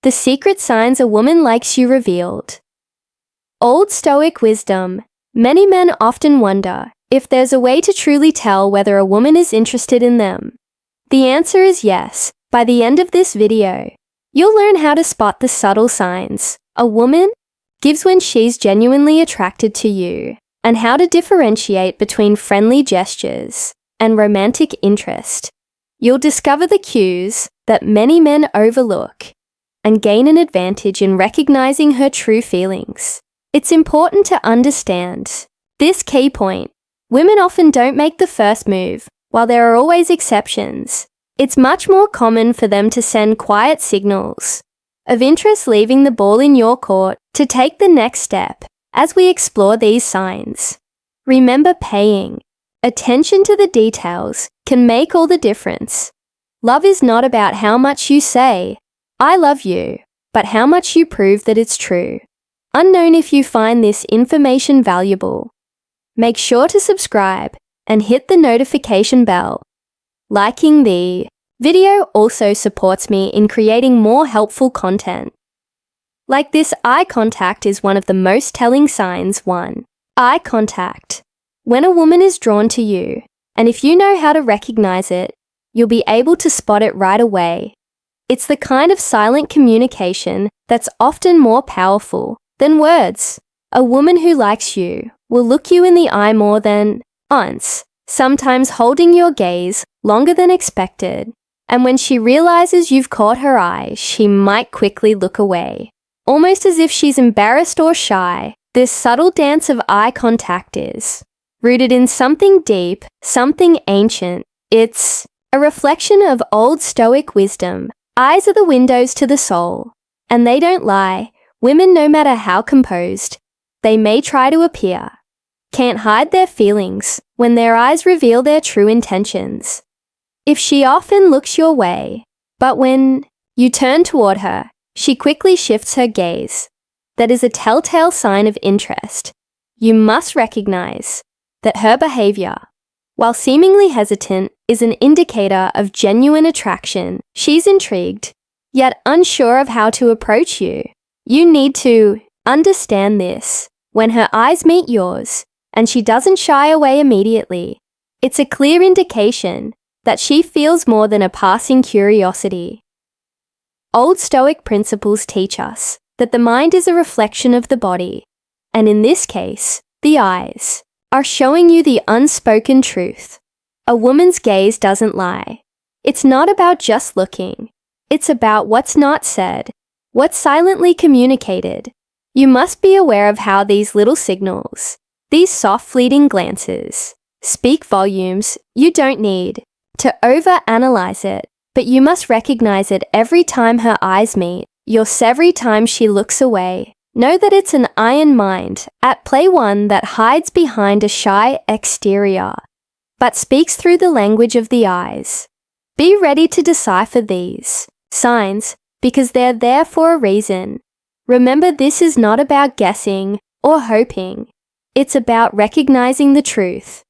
The secret signs a woman likes you revealed. Old Stoic wisdom. Many men often wonder if there's a way to truly tell whether a woman is interested in them. The answer is yes. By the end of this video, you'll learn how to spot the subtle signs a woman gives when she's genuinely attracted to you, and how to differentiate between friendly gestures and romantic interest. You'll discover the cues that many men overlook and gain an advantage in recognizing her true feelings. It's important to understand this key point. Women often don't make the first move, while there are always exceptions. It's much more common for them to send quiet signals of interest, leaving the ball in your court to take the next step. As we explore these signs, remember paying attention to the details can make all the difference. Love is not about how much you say, "I love you," but how much you prove that it's true. Unknown, if you find this information valuable, make sure to subscribe and hit the notification bell. Liking the video also supports me in creating more helpful content. Like this, eye contact is one of the most telling signs. 1. Eye contact. When a woman is drawn to you, and if you know how to recognize it, you'll be able to spot it right away. It's the kind of silent communication that's often more powerful than words. A woman who likes you will look you in the eye more than once, sometimes holding your gaze longer than expected. And when she realizes you've caught her eye, she might quickly look away, almost as if she's embarrassed or shy. This subtle dance of eye contact is rooted in something deep, something ancient. It's a reflection of old Stoic wisdom. Eyes are the windows to the soul, and they don't lie. Women, no matter how composed they may try to appear, can't hide their feelings when their eyes reveal their true intentions. If she often looks your way, but when you turn toward her, she quickly shifts her gaze, that is a telltale sign of interest. You must recognize that her behavior, while seemingly hesitant, is an indicator of genuine attraction. She's intrigued, yet unsure of how to approach you. You need to understand this. When her eyes meet yours, and she doesn't shy away immediately, it's a clear indication that she feels more than a passing curiosity. Old Stoic principles teach us that the mind is a reflection of the body, and in this case, the eyes are showing you the unspoken truth. A woman's gaze doesn't lie. It's not about just looking. It's about what's not said, what's silently communicated. You must be aware of how these little signals, these soft fleeting glances, speak volumes. You don't need to overanalyze it, but you must recognize it every time her eyes meet. Every time she looks away. Know that it's an iron mind at play, one that hides behind a shy exterior, but speaks through the language of the eyes. Be ready to decipher these signs, because they're there for a reason. Remember, this is not about guessing or hoping. It's about recognizing the truth.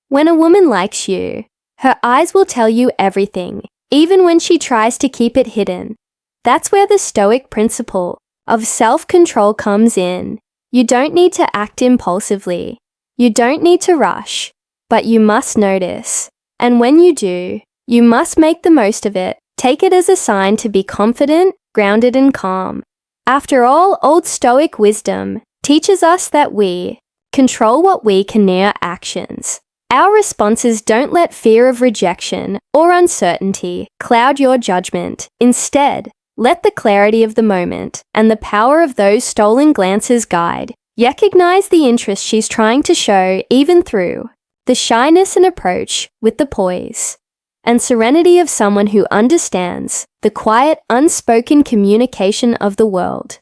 When a woman likes you, her eyes will tell you everything, even when she tries to keep it hidden. That's where the Stoic principle of self-control comes in. You don't need to act impulsively. You don't need to rush, but you must notice. And when you do, you must make the most of it. Take it as a sign to be confident, grounded, and calm. After all, old Stoic wisdom teaches us that we control what we can near actions. Our responses don't let fear of rejection or uncertainty cloud your judgment. Instead, let the clarity of the moment and the power of those stolen glances guide. Recognize the interest she's trying to show, even through the shyness, and approach with the poise and serenity of someone who understands the quiet, unspoken communication of the world.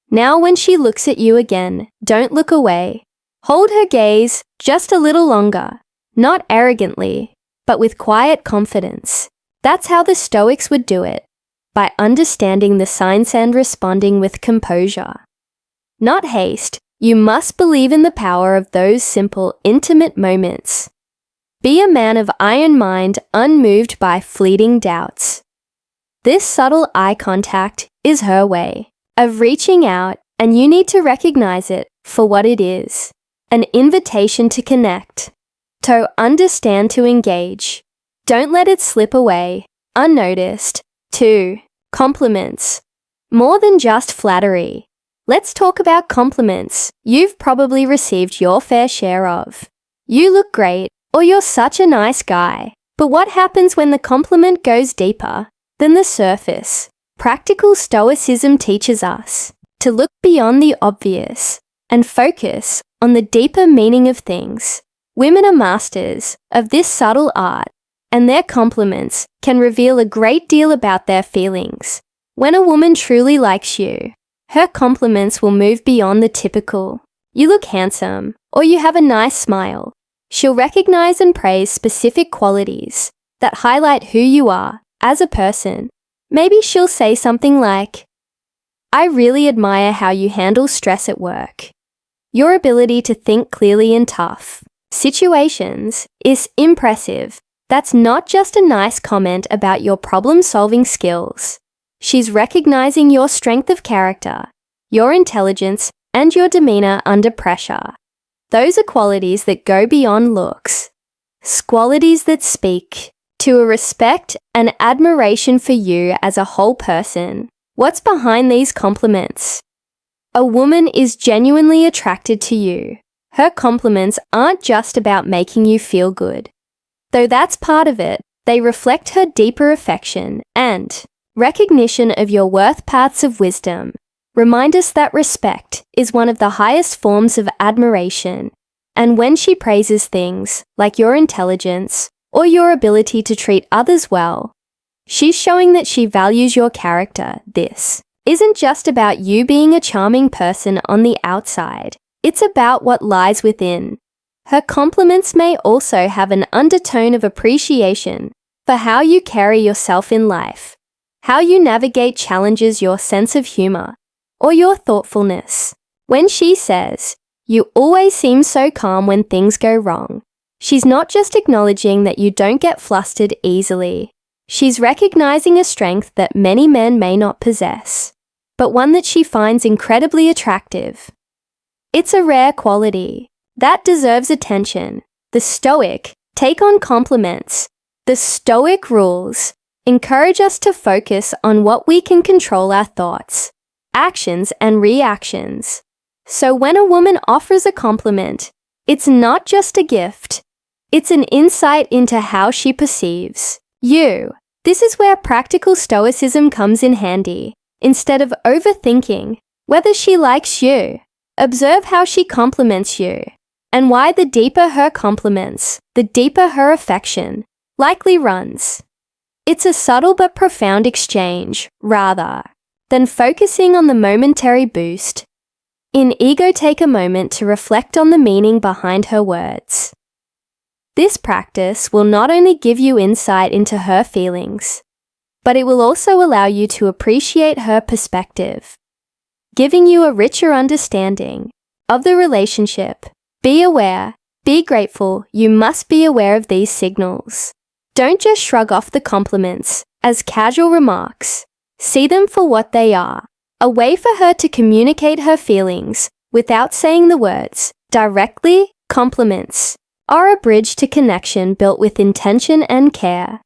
Now, when she looks at you again, don't look away. Hold her gaze just a little longer, not arrogantly, but with quiet confidence. That's how the Stoics would do it, by understanding the signs and responding with composure. Not haste. You must believe in the power of those simple, intimate moments. Be a man of iron mind, unmoved by fleeting doubts. This subtle eye contact is her way of reaching out, and you need to recognize it for what it is: an invitation to connect, to understand, to engage. Don't let it slip away unnoticed. 2. Compliments. More than just flattery. Let's talk about compliments you've probably received your fair share of. You look great, or you're such a nice guy. But what happens when the compliment goes deeper than the surface? Practical stoicism teaches us to look beyond the obvious and focus on the deeper meaning of things. Women are masters of this subtle art, and their compliments can reveal a great deal about their feelings. When a woman truly likes you, her compliments will move beyond the typical "you look handsome" or "you have a nice smile." She'll recognize and praise specific qualities that highlight who you are as a person. Maybe she'll say something like, "I really admire how you handle stress at work. Your ability to think clearly in tough situations is impressive." That's not just a nice comment about your problem-solving skills. She's recognizing your strength of character, your intelligence, and your demeanor under pressure. Those are qualities that go beyond looks. Qualities that speak to a respect and admiration for you as a whole person. What's behind these compliments? A woman is genuinely attracted to you. Her compliments aren't just about making you feel good. Though that's part of it, they reflect her deeper affection and recognition of your worth. Paths of wisdom remind us that respect is one of the highest forms of admiration, and when she praises things like your intelligence or your ability to treat others well, she's showing that she values your character. This isn't just about you being a charming person on the outside, it's about what lies within. Her compliments may also have an undertone of appreciation for how you carry yourself in life, how you navigate challenges, your sense of humor, or your thoughtfulness. When she says, "You always seem so calm when things go wrong," she's not just acknowledging that you don't get flustered easily. She's recognizing a strength that many men may not possess, but one that she finds incredibly attractive. It's a rare quality that deserves attention. The Stoic take on compliments. The Stoic rules encourage us to focus on what we can control: our thoughts, actions, and reactions. So when a woman offers a compliment, it's not just a gift, it's an insight into how she perceives you. This is where practical stoicism comes in handy. Instead of overthinking whether she likes you, observe how she compliments you, and why. The deeper her compliments, the deeper her affection likely runs. It's a subtle but profound exchange, rather than focusing on the momentary boost. In Ego, take a moment to reflect on the meaning behind her words. This practice will not only give you insight into her feelings, but it will also allow you to appreciate her perspective, giving you a richer understanding of the relationship. Be aware, be grateful. You must be aware of these signals. Don't just shrug off the compliments as casual remarks. See them for what they are: a way for her to communicate her feelings without saying the words directly. Compliments are a bridge to connection built with intention and care.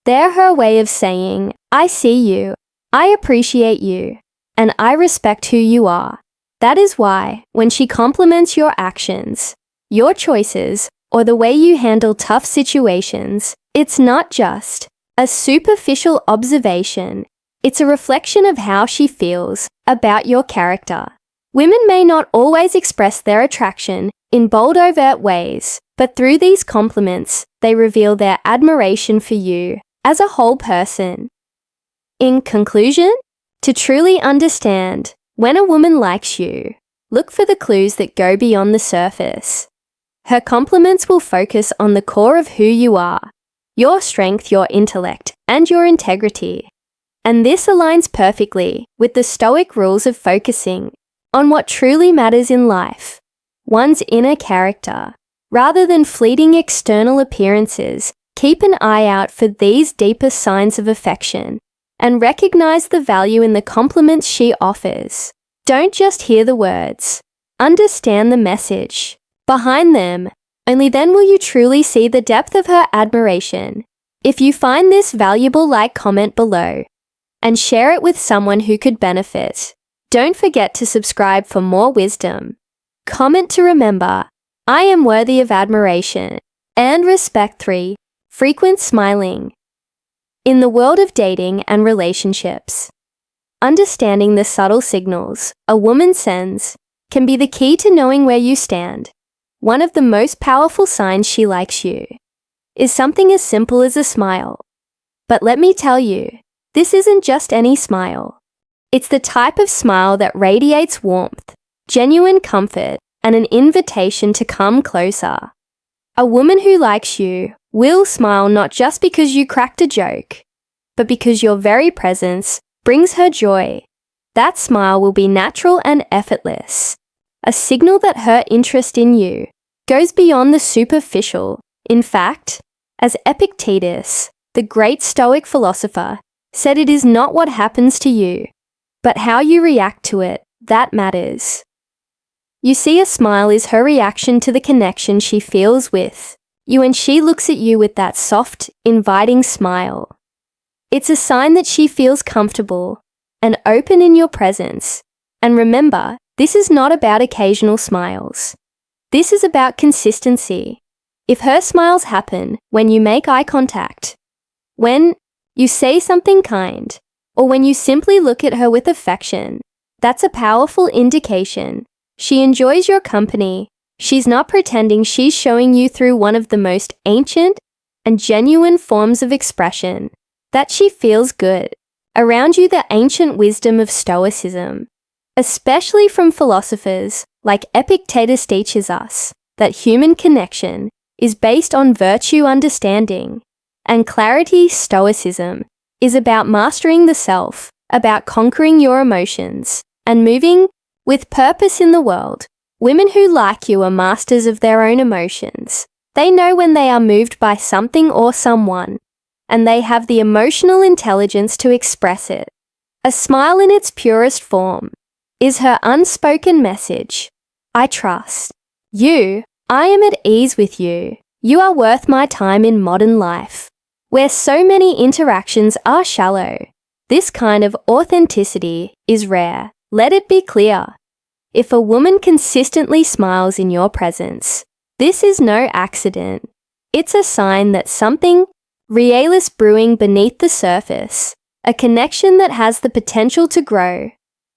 They're her way of saying, "I see you, I appreciate you, and I respect who you are." That is why, when she compliments your actions, your choices, or the way you handle tough situations, it's not just a superficial observation. It's a reflection of how she feels about your character. Women may not always express their attraction in bold, overt ways, but through these compliments, they reveal their admiration for you as a whole person. In conclusion, to truly understand when a woman likes you, look for the clues that go beyond the surface. Her compliments will focus on the core of who you are, your strength, your intellect, and your integrity. And this aligns perfectly with the Stoic rules of focusing on what truly matters in life, one's inner character. Rather than fleeting external appearances, keep an eye out for these deeper signs of affection and recognize the value in the compliments she offers. Don't just hear the words. Understand the message behind them. Only then will you truly see the depth of her admiration. If you find this valuable, comment below and share it with someone who could benefit. Don't forget to subscribe for more wisdom. Comment to remember, I am worthy of admiration and respect. 3. Frequent smiling. In the world of dating and relationships, understanding the subtle signals a woman sends can be the key to knowing where you stand. One of the most powerful signs she likes you is something as simple as a smile. But let me tell you, this isn't just any smile. It's the type of smile that radiates warmth, genuine comfort, and an invitation to come closer. A woman who likes you will smile not just because you cracked a joke, but because your very presence brings her joy. That smile will be natural and effortless, a signal that her interest in you goes beyond the superficial. In fact, as Epictetus, the great Stoic philosopher, said, it is not what happens to you, but how you react to it that matters. You see, a smile is her reaction to the connection she feels with you, and she looks at you with that soft, inviting smile. It's a sign that she feels comfortable and open in your presence. And remember, this is not about occasional smiles. This is about consistency. If her smiles happen when you make eye contact, when you say something kind, or when you simply look at her with affection, that's a powerful indication she enjoys your company. She's not pretending, she's showing you through one of the most ancient and genuine forms of expression that she feels good around you. The ancient wisdom of Stoicism, especially from philosophers like Epictetus, teaches us that human connection is based on virtue, understanding, and clarity. Stoicism is about mastering the self, about conquering your emotions, and moving with purpose in the world. Women who like you are masters of their own emotions. They know when they are moved by something or someone, and they have the emotional intelligence to express it. A smile in its purest form is her unspoken message. I trust you. I am at ease with you. You are worth my time. In modern life, where so many interactions are shallow, this kind of authenticity is rare. Let it be clear. If a woman consistently smiles in your presence, this is no accident. It's a sign that something real is brewing beneath the surface, a connection that has the potential to grow.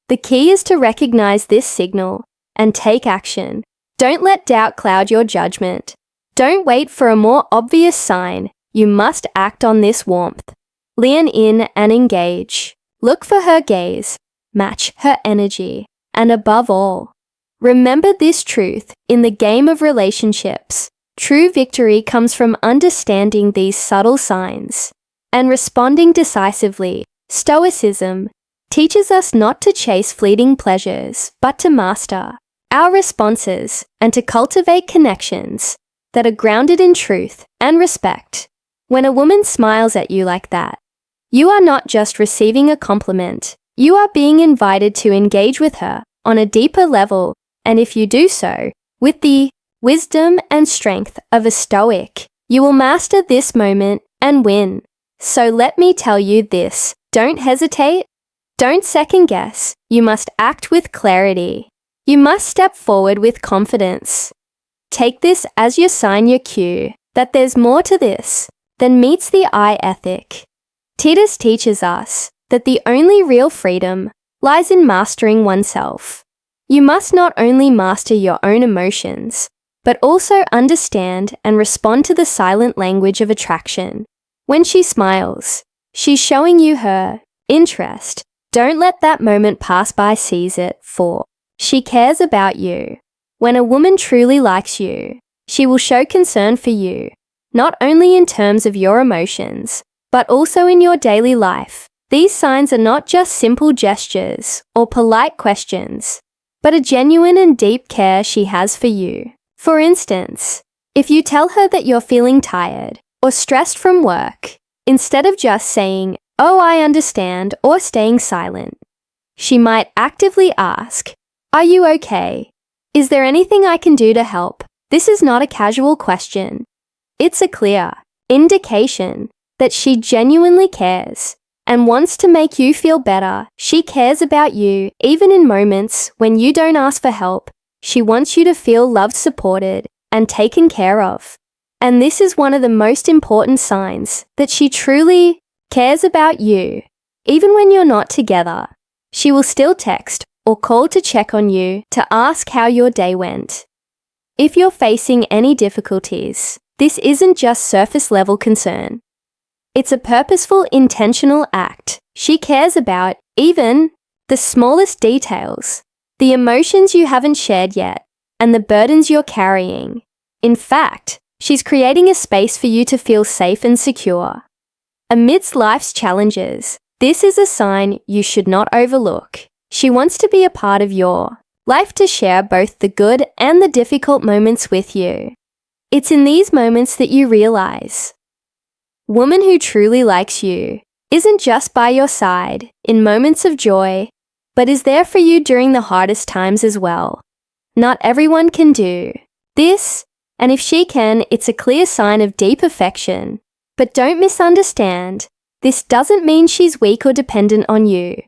The key is to recognize this signal and take action. Don't let doubt cloud your judgment. Don't wait for a more obvious sign. You must act on this warmth. Lean in and engage. Look for her gaze. Match her energy. And above all, remember this truth: in the game of relationships, true victory comes from understanding these subtle signs and responding decisively. Stoicism teaches us not to chase fleeting pleasures, but to master our responses and to cultivate connections that are grounded in truth and respect. When a woman smiles at you like that, you are not just receiving a compliment. You are being invited to engage with her on a deeper level, and if you do so with the wisdom and strength of a Stoic, you will master this moment and win. So let me tell you this: don't hesitate, don't second guess. You must act with clarity. You must step forward with confidence. Take this as your sign, your cue, that there's more to this than meets the eye ethic. Titus teaches us that the only real freedom lies in mastering oneself. You must not only master your own emotions, but also understand and respond to the silent language of attraction. When she smiles, she's showing you her interest. Don't let that moment pass by. Seize it, for she cares about you. When a woman truly likes you, she will show concern for you, not only in terms of your emotions, but also in your daily life. These signs are not just simple gestures or polite questions, but a genuine and deep care she has for you. For instance, if you tell her that you're feeling tired or stressed from work, instead of just saying, "Oh, I understand," or staying silent. She might actively ask, "Are you okay? Is there anything I can do to help?" This is not a casual question. It's a clear indication that she genuinely cares and wants to make you feel better. She cares about you even in moments when you don't ask for help. She wants you to feel loved, supported, and taken care of. And this is one of the most important signs that she truly cares about you. Even when you're not together, she will still text or call to check on you, to ask how your day went. If you're facing any difficulties, this isn't just surface-level concern. It's a purposeful, intentional act. She cares about even the smallest details, the emotions you haven't shared yet, and the burdens you're carrying. In fact, she's creating a space for you to feel safe and secure. Amidst life's challenges, this is a sign you should not overlook. She wants to be a part of your life, to share both the good and the difficult moments with you. It's in these moments that you realize, woman who truly likes you isn't just by your side in moments of joy, but is there for you during the hardest times as well. Not everyone can do this, and if she can, it's a clear sign of deep affection. But don't misunderstand, this doesn't mean she's weak or dependent on you.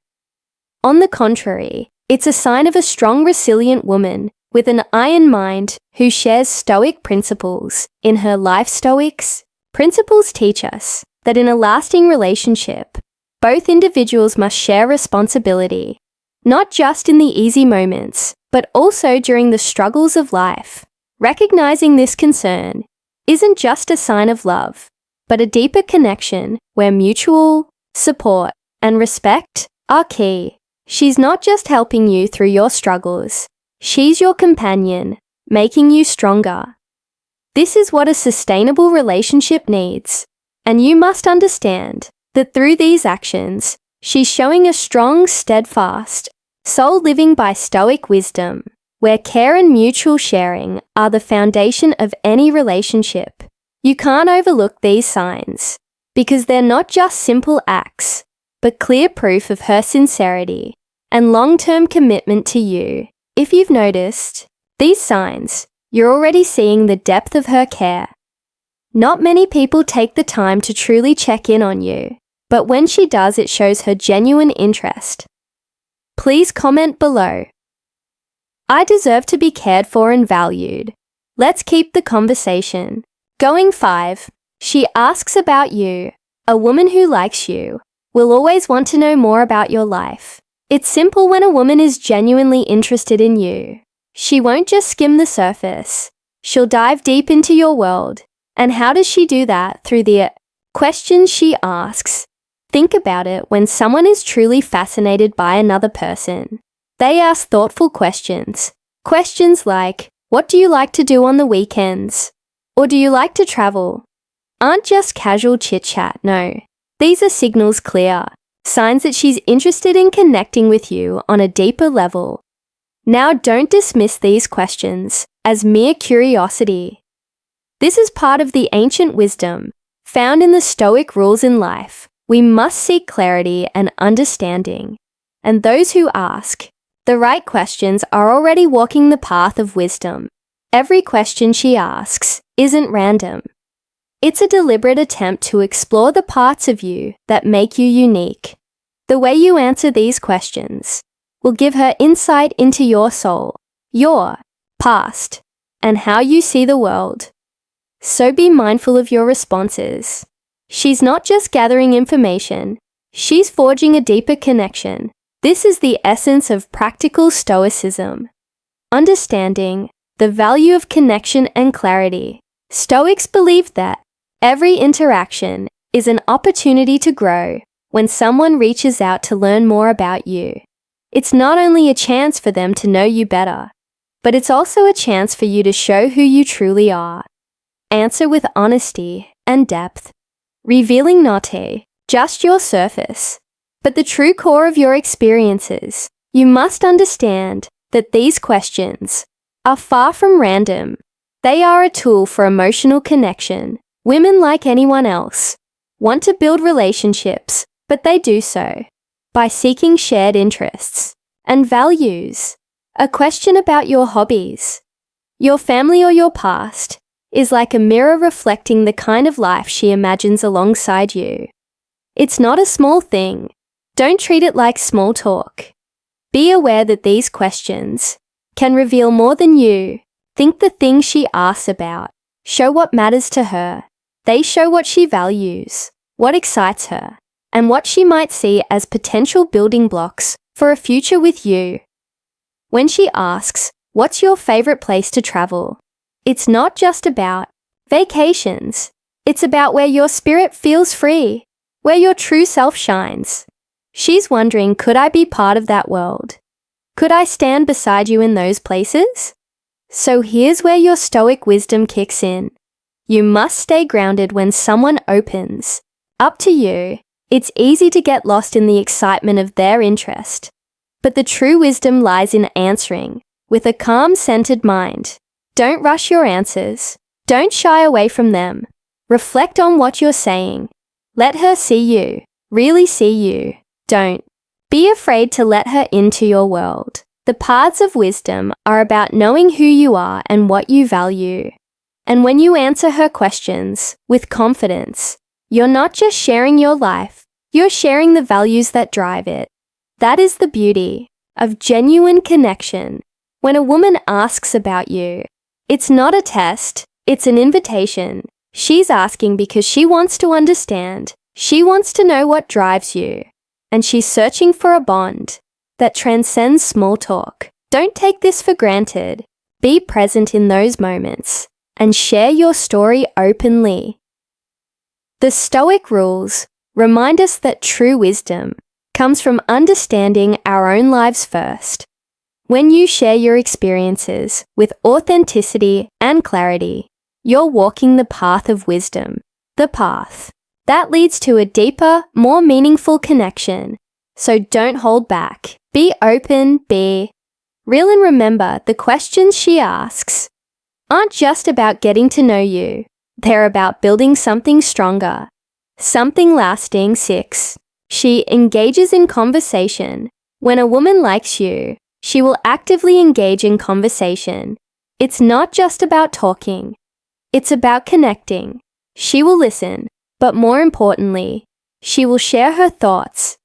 On the contrary, it's a sign of a strong, resilient woman with an iron mind who shares Stoic principles in her life. Stoics principles teach us that in a lasting relationship, both individuals must share responsibility, not just in the easy moments, but also during the struggles of life. Recognizing this concern isn't just a sign of love, but a deeper connection where mutual support and respect are key. She's not just helping you through your struggles, she's your companion, making you stronger. This is what a sustainable relationship needs, and you must understand that through these actions, she's showing a strong, steadfast soul living by Stoic wisdom, where care and mutual sharing are the foundation of any relationship. You can't overlook these signs, because they're not just simple acts, but clear proof of her sincerity and long-term commitment to you. If you've noticed these signs, you're already seeing the depth of her care. Not many people take the time to truly check in on you, but when she does, it shows her genuine interest. Please comment below. I deserve to be cared for and valued. Let's keep the conversation going. 5. She asks about you. A woman who likes you will always want to know more about your life. It's simple when a woman is genuinely interested in you. She won't just skim the surface. She'll dive deep into your world. And how does she do that? Through the questions she asks. Think about it. When someone is truly fascinated by another person, they ask thoughtful questions. Questions like, what do you like to do on the weekends? Or do you like to travel? Aren't just casual chit-chat, no. These are signals clear, signs that she's interested in connecting with you on a deeper level. Now, don't dismiss these questions as mere curiosity. This is part of the ancient wisdom found in the Stoic rules in life. We must seek clarity and understanding, and those who ask the right questions are already walking the path of wisdom. Every question she asks isn't random. It's a deliberate attempt to explore the parts of you that make you unique. The way you answer these questions will give her insight into your soul, your past, and how you see the world. So be mindful of your responses. She's not just gathering information, she's forging a deeper connection. This is the essence of practical Stoicism. Understanding the value of connection and clarity. Stoics believe that every interaction is an opportunity to grow. When someone reaches out to learn more about you, it's not only a chance for them to know you better, but it's also a chance for you to show who you truly are. Answer with honesty and depth, revealing not just your surface, but the true core of your experiences. You must understand that these questions are far from random. They are a tool for emotional connection. Women, like anyone else, want to build relationships but they do so by seeking shared interests and values. A question about your hobbies, your family, or your past is like a mirror reflecting the kind of life she imagines alongside you. It's not a small thing. Don't treat it like small talk. Be aware that these questions can reveal more than you think. The things she asks about show what matters to her. They show what she values, what excites her, and what she might see as potential building blocks for a future with you. When she asks, "What's your favorite place to travel?" it's not just about vacations. It's about where your spirit feels free, where your true self shines. She's wondering, could I be part of that world? Could I stand beside you in those places? So here's where your stoic wisdom kicks in. You must stay grounded when someone opens up to you. It's easy to get lost in the excitement of their interest, but the true wisdom lies in answering with a calm, centered mind. Don't rush your answers. Don't shy away from them. Reflect on what you're saying. Let her see you, really see you. Don't be afraid to let her into your world. The paths of wisdom are about knowing who you are and what you value. And when you answer her questions with confidence, you're not just sharing your life, you're sharing the values that drive it. That is the beauty of genuine connection. When a woman asks about you, it's not a test, it's an invitation. She's asking because she wants to understand. She wants to know what drives you. And she's searching for a bond that transcends small talk. Don't take this for granted. Be present in those moments and share your story openly. The Stoic rules remind us that true wisdom comes from understanding our own lives first. When you share your experiences with authenticity and clarity, you're walking the path of wisdom, the path that leads to a deeper, more meaningful connection. So don't hold back. Be open, be real, and remember, the questions she asks aren't just about getting to know you. They're about building something stronger, something lasting. 6. She engages in conversation. When a woman likes you, she will actively engage in conversation. It's not just about talking. It's about connecting. She will listen, but more importantly, she will share her thoughts,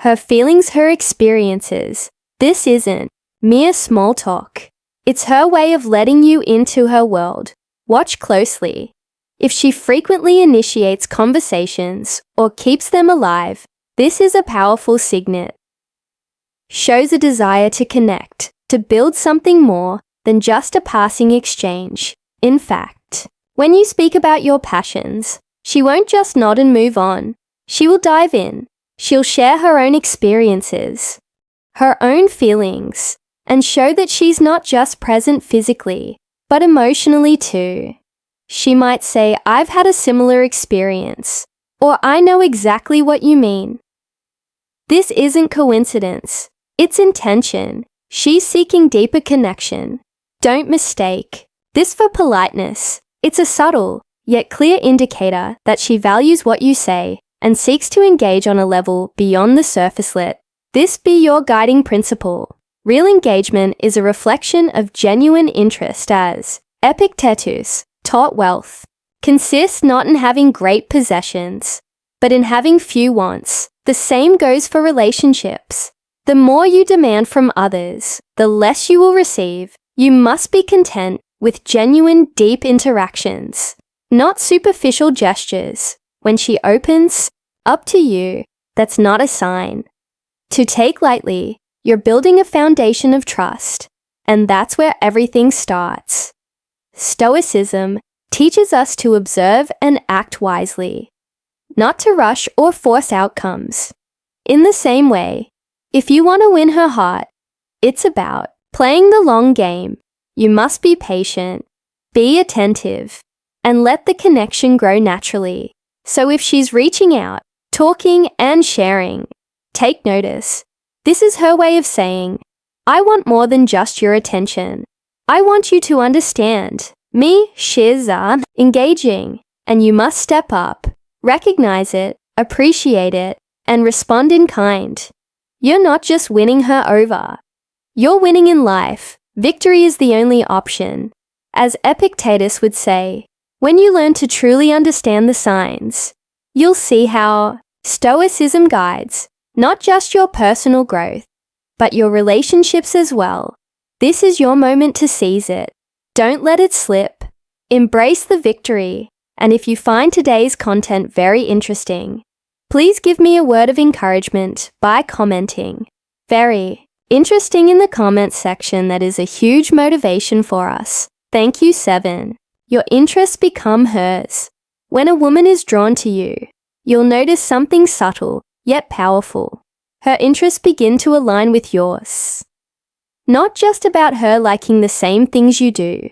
her feelings, her experiences. This isn't mere small talk. It's her way of letting you into her world. Watch closely. If she frequently initiates conversations or keeps them alive, this is a powerful signet. Shows a desire to connect, to build something more than just a passing exchange. In fact, when you speak about your passions, she won't just nod and move on. She will dive in. She'll share her own experiences, her own feelings, and show that she's not just present physically, but emotionally too. She might say, "I've had a similar experience," or "I know exactly what you mean." This isn't coincidence. It's intention. She's seeking deeper connection. Don't mistake this for politeness. It's a subtle, yet clear indicator that she values what you say and seeks to engage on a level beyond the surface. Let this be your guiding principle. Real engagement is a reflection of genuine interest, as Epictetus taught. Wealth consists not in having great possessions, but in having few wants. The same goes for relationships. The more you demand from others, the less you will receive. You must be content with genuine, deep interactions, not superficial gestures. When she opens up to you, that's not a sign to take lightly. You're building a foundation of trust, and that's where everything starts. Stoicism teaches us to observe and act wisely, not to rush or force outcomes. In the same way, if you want to win her heart, it's about playing the long game. You must be patient, be attentive, and let the connection grow naturally. So if she's reaching out, talking, and sharing, take notice. This is her way of saying, "I want more than just your attention. I want you to understand me." She's engaging, and you must step up, recognize it, appreciate it, and respond in kind. You're not just winning her over. You're winning in life. Victory is the only option. As Epictetus would say, when you learn to truly understand the signs, you'll see how Stoicism guides not just your personal growth, but your relationships as well. This is your moment to seize it. Don't let it slip. Embrace the victory. And if you find today's content very interesting, please give me a word of encouragement by commenting. Very interesting in the comments section. That is a huge motivation for us. Thank you. 7. Your interests become hers. When a woman is drawn to you, you'll notice something subtle yet powerful. Her interests begin to align with yours. Not just about her liking the same things you do.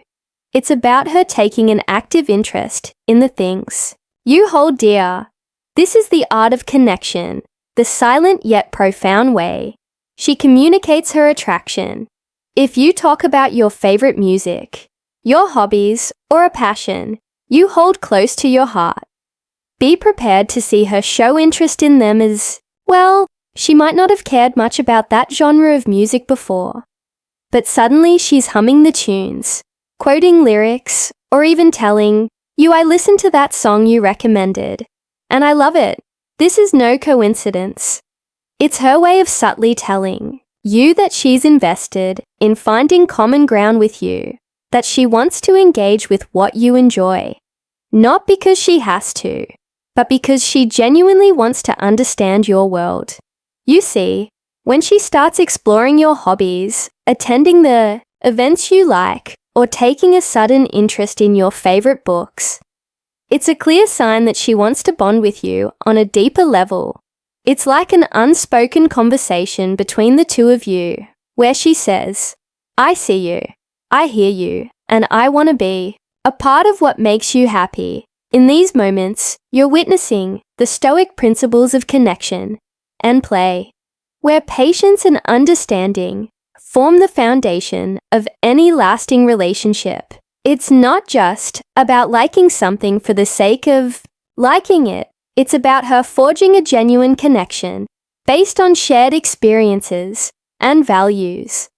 It's about her taking an active interest in the things you hold dear. This is the art of connection, the silent yet profound way she communicates her attraction. If you talk about your favorite music, your hobbies, or a passion you hold close to your heart, be prepared to see her show interest in them as, well, she might not have cared much about that genre of music before. But suddenly she's humming the tunes, quoting lyrics, or even telling you, I listened to that song you recommended, and I love it. This is no coincidence. It's her way of subtly telling you that she's invested in finding common ground with you, that she wants to engage with what you enjoy. Not because she has to, but because she genuinely wants to understand your world. You see, when she starts exploring your hobbies, attending the events you like, or taking a sudden interest in your favorite books, it's a clear sign that she wants to bond with you on a deeper level. It's like an unspoken conversation between the two of you, where she says, I see you, I hear you, and I want to be a part of what makes you happy. In these moments, you're witnessing the Stoic principles of connection and play, where patience and understanding form the foundation of any lasting relationship. It's not just about liking something for the sake of liking it. It's about her forging a genuine connection based on shared experiences and values.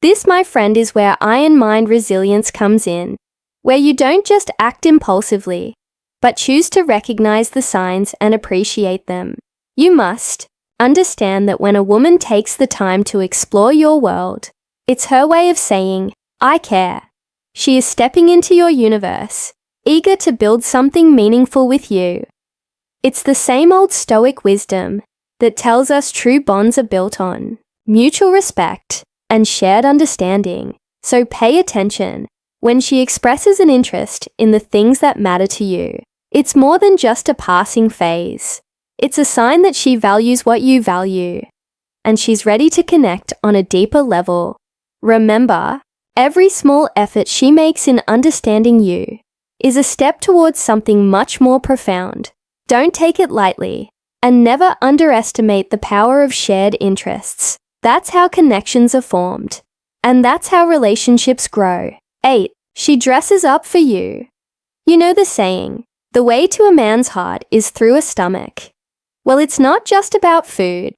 This, my friend, is where iron mind resilience comes in, where you don't just act impulsively, but choose to recognize the signs and appreciate them. You must understand that when a woman takes the time to explore your world, it's her way of saying, I care. She is stepping into your universe, eager to build something meaningful with you. It's the same old Stoic wisdom that tells us true bonds are built on mutual respect and shared understanding. So pay attention when she expresses an interest in the things that matter to you. It's more than just a passing phase. It's a sign that she values what you value, and she's ready to connect on a deeper level. Remember, every small effort she makes in understanding you is a step towards something much more profound. Don't take it lightly, and never underestimate the power of shared interests. That's how connections are formed, and that's how relationships grow. 8. She dresses up for you. You know the saying, the way to a man's heart is through a stomach. Well, it's not just about food.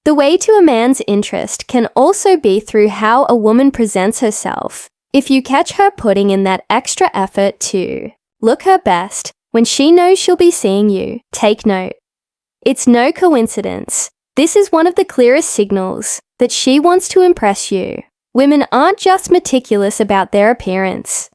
The way to a man's interest can also be through how a woman presents herself. If you catch her putting in that extra effort to look her best when she knows she'll be seeing you, take note. It's no coincidence. This is one of the clearest signals that she wants to impress you. Women aren't just meticulous about their appearance.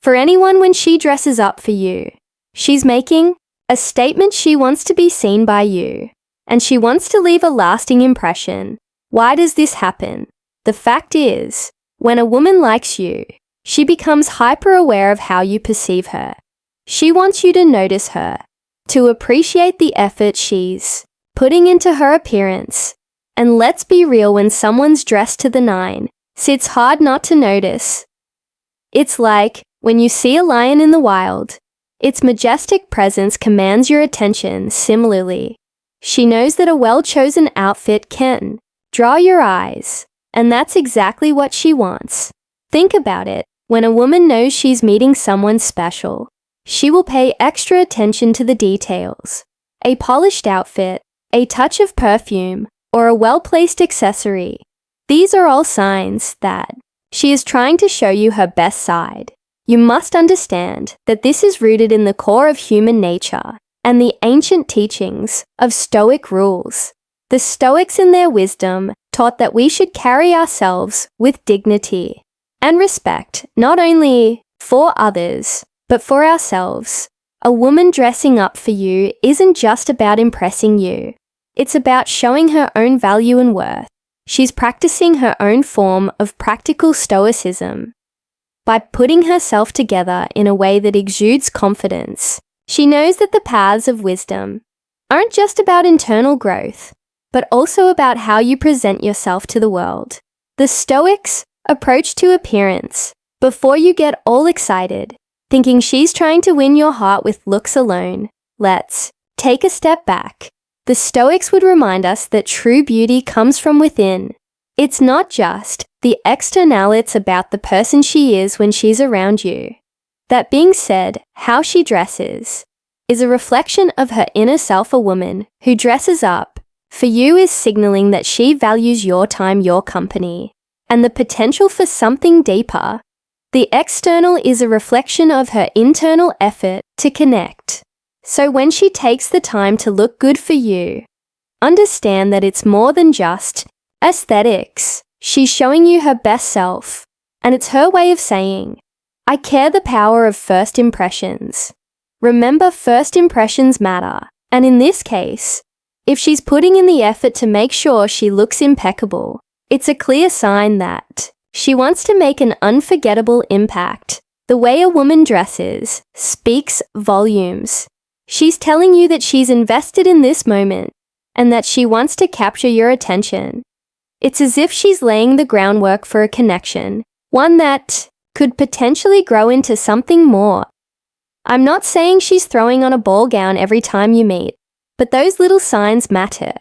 For anyone, when she dresses up for you, she's making a statement. She wants to be seen by you, and she wants to leave a lasting impression. Why does this happen? The fact is, when a woman likes you, she becomes hyper-aware of how you perceive her. She wants you to notice her, to appreciate the effort she's putting into her appearance. And let's be real, when someone's dressed to the nine, it's hard not to notice. It's like when you see a lion in the wild. Its majestic presence commands your attention. Similarly, she knows that a well-chosen outfit can draw your eyes, and that's exactly what she wants. Think about it. When a woman knows she's meeting someone special, she will pay extra attention to the details. A polished outfit, a touch of perfume, or a well-placed accessory. These are all signs that she is trying to show you her best side. You must understand that this is rooted in the core of human nature and the ancient teachings of Stoic rules. The Stoics in their wisdom taught that we should carry ourselves with dignity and respect, not only for others, but for ourselves. A woman dressing up for you isn't just about impressing you. It's about showing her own value and worth. She's practicing her own form of practical stoicism. By putting herself together in a way that exudes confidence, she knows that the paths of wisdom aren't just about internal growth, but also about how you present yourself to the world. The Stoics' approach to appearance. Before you get all excited, thinking she's trying to win your heart with looks alone, let's take a step back. The Stoics would remind us that true beauty comes from within. It's not just the external, it's about the person she is when she's around you. That being said, how she dresses is a reflection of her inner self. A woman who dresses up for you is signaling that she values your time, your company, and the potential for something deeper. The external is a reflection of her internal effort to connect. So when she takes the time to look good for you, understand that it's more than just aesthetics. She's showing you her best self, and it's her way of saying, I care. The power of first impressions. Remember, first impressions matter, and in this case, if she's putting in the effort to make sure she looks impeccable, it's a clear sign that she wants to make an unforgettable impact. The way a woman dresses speaks volumes. She's telling you that she's invested in this moment and that she wants to capture your attention. It's as if she's laying the groundwork for a connection, one that could potentially grow into something more. I'm not saying she's throwing on a ball gown every time you meet, but those little signs matter.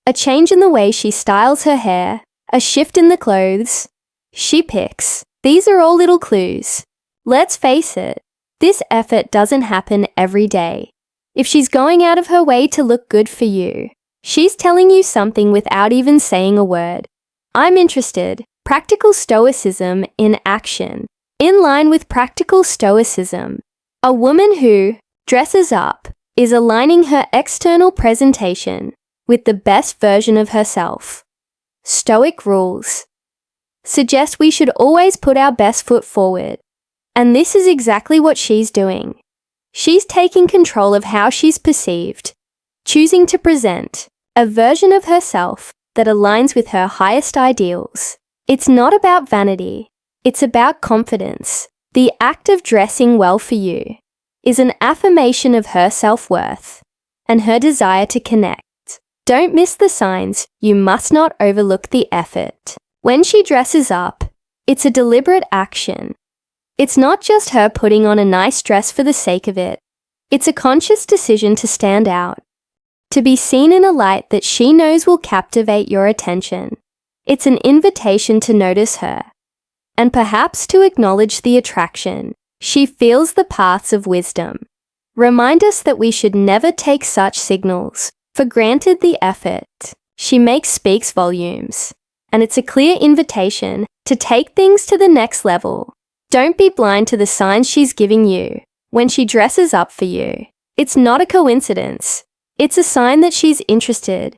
A change in the way she styles her hair, a shift in the clothes she picks. These are all little clues. Let's face it, this effort doesn't happen every day. If she's going out of her way to look good for you, she's telling you something without even saying a word. I'm interested. Practical stoicism in action. In line with practical stoicism, a woman who dresses up is aligning her external presentation with the best version of herself. Stoic rules suggest we should always put our best foot forward, and this is exactly what she's doing. She's taking control of how she's perceived, choosing to present a version of herself that aligns with her highest ideals. It's not about vanity, it's about confidence. The act of dressing well for you is an affirmation of her self-worth and her desire to connect. Don't miss the signs. You must not overlook the effort. When she dresses up, it's a deliberate action. It's not just her putting on a nice dress for the sake of it. It's a conscious decision to stand out, to be seen in a light that she knows will captivate your attention. It's an invitation to notice her, and perhaps to acknowledge the attraction. She feels the paths of wisdom. Remind us that we should never take such signals for granted. The effort she makes speaks volumes, and it's a clear invitation to take things to the next level. Don't be blind to the signs she's giving you when she dresses up for you. It's not a coincidence. It's a sign that she's interested,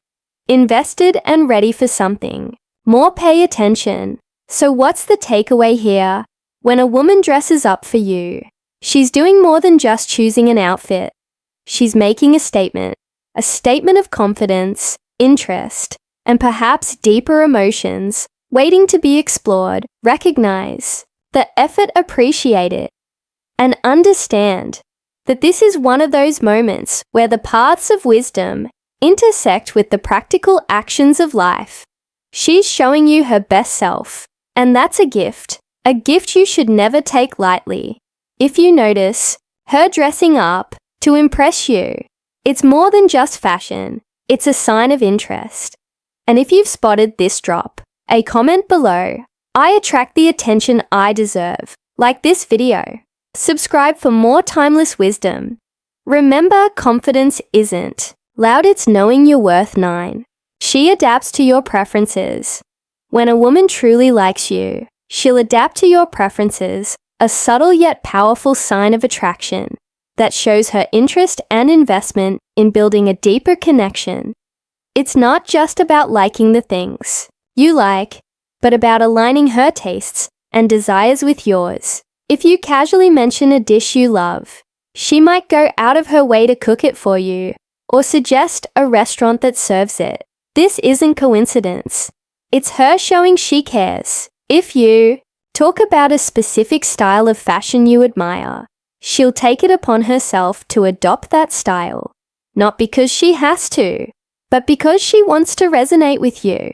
invested, and ready for something more. Pay attention. So what's the takeaway here? When a woman dresses up for you, she's doing more than just choosing an outfit. She's making a statement of confidence, interest, and perhaps deeper emotions waiting to be explored. Recognize the effort, appreciate it, and understand that this is one of those moments where the paths of wisdom intersect with the practical actions of life. She's showing you her best self, and that's a gift you should never take lightly. If you notice her dressing up to impress you, it's more than just fashion, it's a sign of interest. And if you've spotted this, drop a comment below. I attract the attention I deserve. Like this video. Subscribe for more timeless wisdom. Remember, confidence isn't Loud, it's knowing your worth. 9. She adapts to your preferences. When a woman truly likes you, she'll adapt to your preferences, a subtle yet powerful sign of attraction that shows her interest and investment in building a deeper connection. It's not just about liking the things you like, but about aligning her tastes and desires with yours. If you casually mention a dish you love, she might go out of her way to cook it for you or suggest a restaurant that serves it. This isn't coincidence. It's her showing she cares. If you talk about a specific style of fashion you admire, she'll take it upon herself to adopt that style, not because she has to, but because she wants to resonate with you.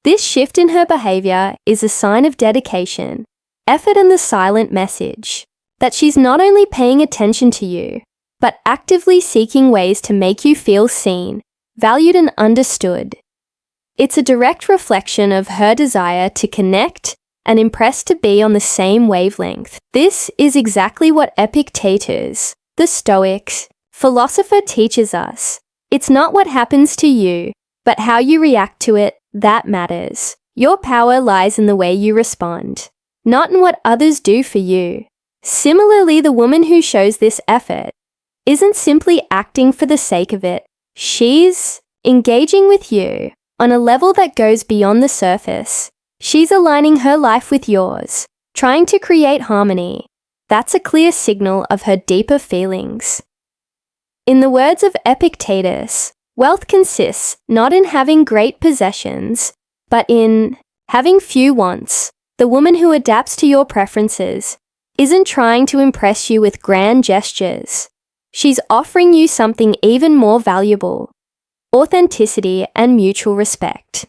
This shift in her behavior is a sign of dedication, effort, and the silent message that she's not only paying attention to you, but actively seeking ways to make you feel seen, valued, and understood. It's a direct reflection of her desire to connect and impress, to be on the same wavelength. This is exactly what Epictetus, the Stoic philosopher, teaches us. It's not what happens to you, but how you react to it that matters. Your power lies in the way you respond, not in what others do for you. Similarly, the woman who shows this effort isn't simply acting for the sake of it. She's engaging with you on a level that goes beyond the surface. She's aligning her life with yours, trying to create harmony. That's a clear signal of her deeper feelings. In the words of Epictetus, wealth consists not in having great possessions, but in having few wants. The woman who adapts to your preferences isn't trying to impress you with grand gestures. She's offering you something even more valuable: authenticity and mutual respect.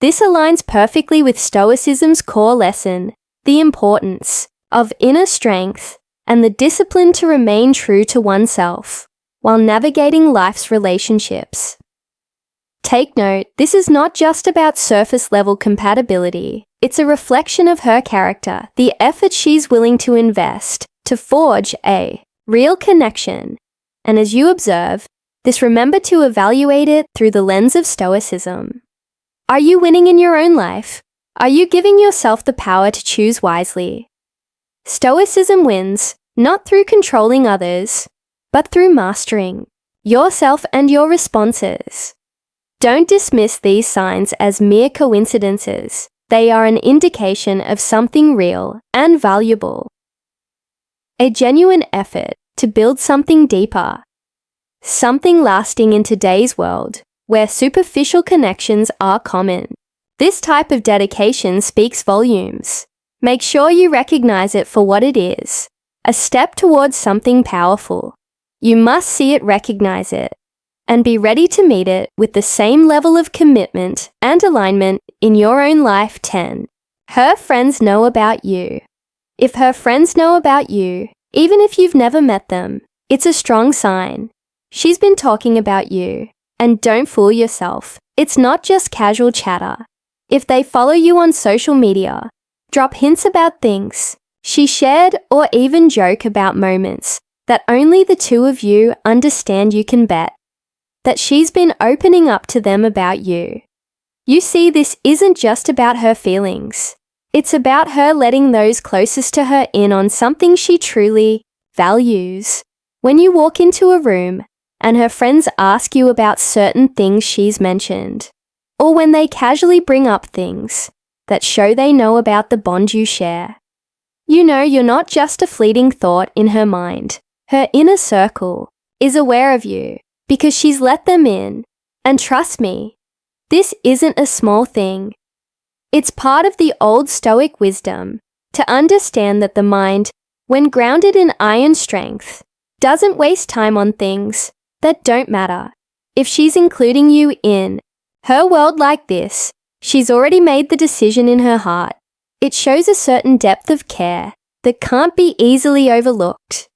This aligns perfectly with Stoicism's core lesson, the importance of inner strength and the discipline to remain true to oneself while navigating life's relationships. Take note, this is not just about surface-level compatibility. It's a reflection of her character, the effort she's willing to invest to forge a real connection. And as you observe this, remember to evaluate it through the lens of Stoicism. Are you winning in your own life? Are you giving yourself the power to choose wisely? Stoicism wins, not through controlling others, but through mastering yourself and your responses. Don't dismiss these signs as mere coincidences. They are an indication of something real and valuable. A genuine effort to build something deeper, something lasting in today's world, where superficial connections are common. This type of dedication speaks volumes. Make sure you recognize it for what it is, a step towards something powerful. You must see it, recognize it, and be ready to meet it with the same level of commitment and alignment in your own life. 10. Her friends know about you. If her friends know about you, even if you've never met them, it's a strong sign. She's been talking about you. And don't fool yourself, it's not just casual chatter. If they follow you on social media, drop hints about things she shared, or even joke about moments that only the two of you understand, you can bet that she's been opening up to them about you. You see, this isn't just about her feelings. It's about her letting those closest to her in on something she truly values. When you walk into a room and her friends ask you about certain things she's mentioned, or when they casually bring up things that show they know about the bond you share, you know you're not just a fleeting thought in her mind. Her inner circle is aware of you because she's let them in. And trust me, this isn't a small thing. It's part of the old Stoic wisdom to understand that the mind, when grounded in iron strength, doesn't waste time on things that don't matter. If she's including you in her world like this, she's already made the decision in her heart. It shows a certain depth of care that can't be easily overlooked.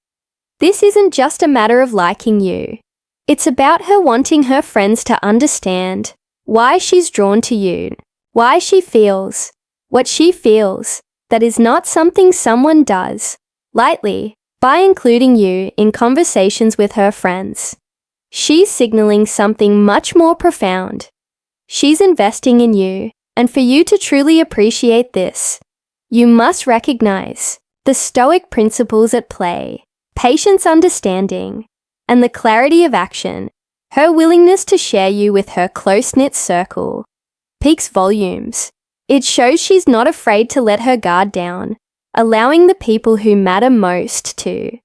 This isn't just a matter of liking you. It's about her wanting her friends to understand why she's drawn to you, why she feels what she feels. That is not something someone does lightly by including you in conversations with her friends. she's signaling something much more profound. She's investing in you, and for you to truly appreciate this, you must recognize the Stoic principles at play, patience, understanding, and the clarity of action. Her willingness to share you with her close-knit circle speaks volumes. It shows she's not afraid to let her guard down, allowing the people who matter most to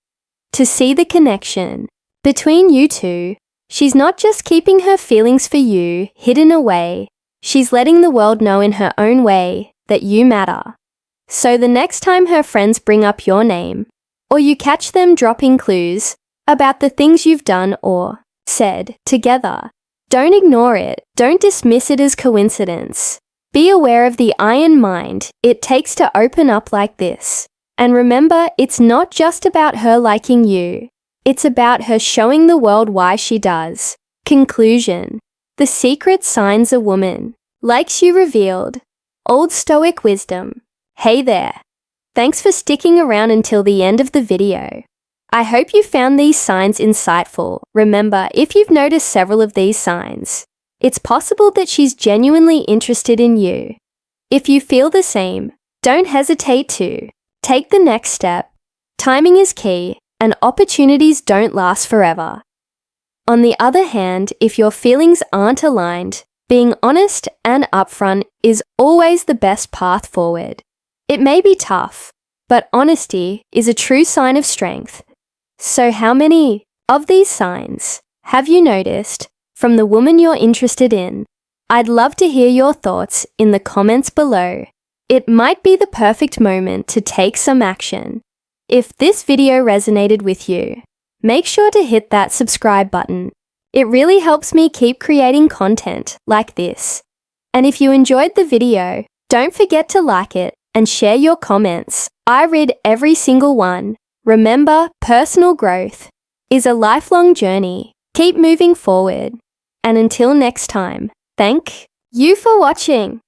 see the connection between you two. She's not just keeping her feelings for you hidden away, she's letting the world know in her own way that you matter. So the next time her friends bring up your name, or you catch them dropping clues about the things you've done or said together, don't ignore it, don't dismiss it as coincidence. Be aware of the iron mind it takes to open up like this. And remember, it's not just about her liking you. It's about her showing the world why she does. Conclusion. The secret signs a woman likes you revealed. Old Stoic wisdom. Hey there. Thanks for sticking around until the end of the video. I hope you found these signs insightful. Remember, if you've noticed several of these signs, it's possible that she's genuinely interested in you. If you feel the same, don't hesitate to take the next step. Timing is key, and opportunities don't last forever. On the other hand, if your feelings aren't aligned, being honest and upfront is always the best path forward. It may be tough, but honesty is a true sign of strength. So how many of these signs have you noticed from the woman you're interested in? I'd love to hear your thoughts in the comments below. It might be the perfect moment to take some action. If this video resonated with you, make sure to hit that subscribe button. It really helps me keep creating content like this. And if you enjoyed the video, don't forget to like it and share your comments. I read every single one. Remember, personal growth is a lifelong journey. Keep moving forward. And until next time, thank you for watching.